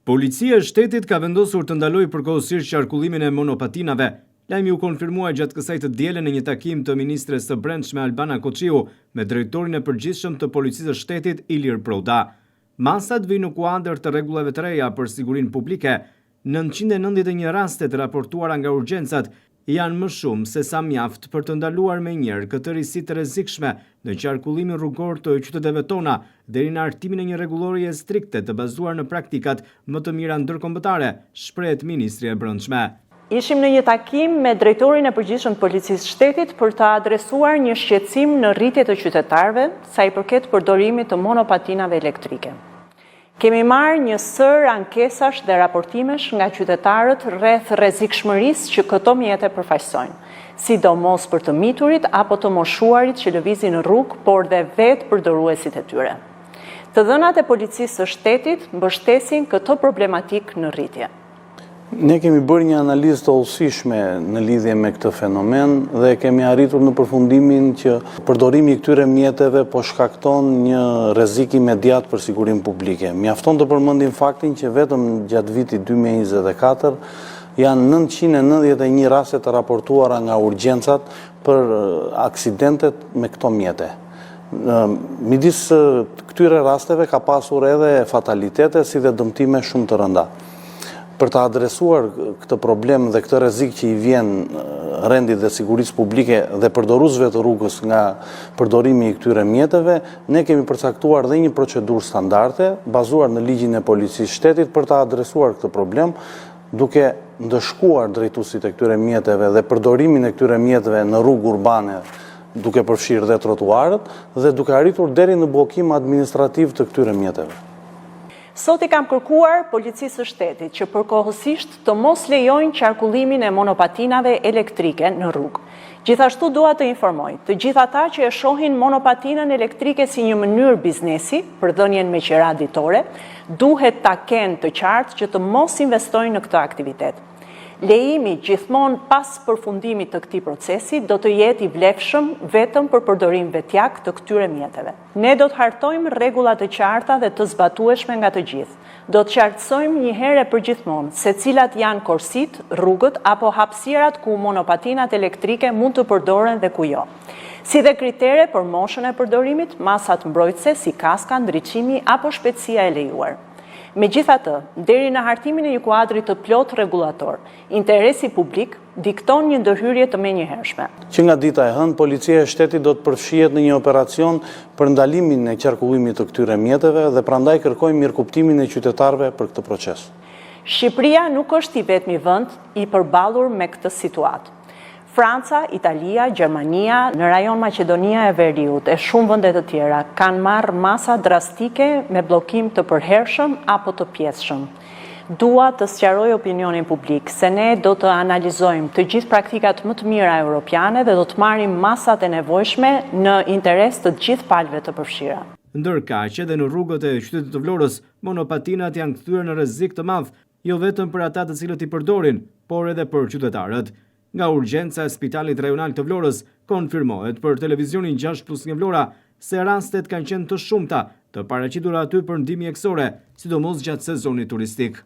Policia e shtetit ka vendosur të ndalojë përkohësisht qarkullimin e monopatinave. Lajmi u konfirmua gjatë kësaj të diele në një takim të ministres së Brendshme Albana Koçiu me drejtorin e përgjithshëm të Policisë së Shtetit Ilir Proda. Masat vijnë në kuadër të rregullave të reja për sigurinë publike. 991 raste të raportuara nga urgjencat janë më shumë se sa mjaft për të ndaluar me njëherë këtë risi të rrezikshme në qarkullimin rrugor të qyteteve tona deri në hartimin e një rregullorie strikte të bazuar në praktikat më të mira ndërkombëtare, shprehet ministri e Brendshme. Ishim në një takim me drejtorin e përgjithshëm të Policisë së Shtetit për të adresuar një shqetësim në rritje të qytetarëve sa i përket përdorimit të monopatinave elektrike. Kemi marrë një sër ankesash dhe raportimesh nga qytetarët rreth rrezikshmërisë që këto mjete përfaqësojnë, sidomos për të miturit apo të moshuarit që lëvizin në rrugë, por dhe vetë përdoruesit e tyre. Të dhënat e Policisë së Shtetit mbështesin këtë problematik në rritje. Ne kemi bërë një analizë të hollësishme në lidhje me këtë fenomen dhe kemi arritur në përfundimin që përdorimi i këtyre mjeteve po shkakton një rrezik imediat për sigurinë publike. Mjafton të përmendim faktin që vetëm gjatë vitit 2024 janë 991 raste të raportuara nga urgjencat për aksidentet me këto mjete. Midis këtyre rasteve ka pasur edhe fatalitete si dhe dëmtime shumë të rënda. Për të adresuar këtë problem dhe këtë rrezik që i vjen rendit dhe sigurisë publike dhe përdoruesve të rrugës nga përdorimi i këtyre mjeteve, ne kemi përcaktuar dhe një procedurë standarde bazuar në ligjin e Policisë së Shtetit për të adresuar këtë problem, duke ndëshkuar drejtuesit e këtyre mjeteve dhe përdorimin e këtyre mjeteve në rrugë urbane, duke përfshirë dhe trotuarët dhe duke arritur deri në bllokim administrativ të këtyre mjeteve. Sot i kam kërkuar Policisë së Shtetit që përkohësisht të mos lejojnë qarkullimin e monopatinave elektrike në rrugë. Gjithashtu dua të informoj të gjithë ata që e shohin monopatinën elektrike si një mënyrë biznesi për dhënien me qira ditore, duhet ta kenë të qartë që të mos investojnë në këtë aktivitet. Lejimi gjithmonë pas përfundimit të këtij procesi do të jetë i vlefshëm vetëm për përdorim vetjak të këtyre mjeteve. Ne do të hartojmë rregulla të qarta dhe të zbatueshme nga të gjithë. Do të qartësojmë një herë për gjithmonë se cilat janë korsit, rrugët apo hapësirat ku monopatinat elektrike mund të përdoren dhe ku jo. Si dhe kritere për moshën e përdorimit, masat mbrojtëse si kaska, ndriçimi apo shpejtësia e lejuar. Megjithatë, deri në hartimin e një kuadri të plot rregullator, interesi publik dikton një ndërhyrje të menjëhershme. Që nga dita e hënë, Policia e Shtetit do të përfshihet në një operacion për ndalimin e qarkullimit të këtyre mjeteve dhe prandaj kërkojmë mirëkuptimin e qytetarëve për këtë proces. Shqipëria nuk është i vetmi vend i përballur me këtë situatë. Franca, Italia, Gjermania, në rajon Maqedonia e Veriut e shumë vende të tjera kanë marrë masa drastike me bllokim të përhershëm apo të pjesshëm. Dua të sqaroj opinionin publik se ne do të analizojmë të gjithë praktikat më të mira europiane dhe do të marrim masat e nevojshme në interes të gjithë palëve të përfshira. Ndërkaq edhe në rrugët e qytetit të Vlorës, monopatinat janë kthyer në rrezik të madh, jo vetëm për ata të cilët i përdorin, por edhe për qytetarët. Nga urgjenca e Spitalit Rajonal të Vlorës konfirmohet për televizionin 6+ nga Vlora se rastet kanë qenë të shumta të paraqitura aty për ndihmë mjekësore, sidomos gjatë sezonit turistik.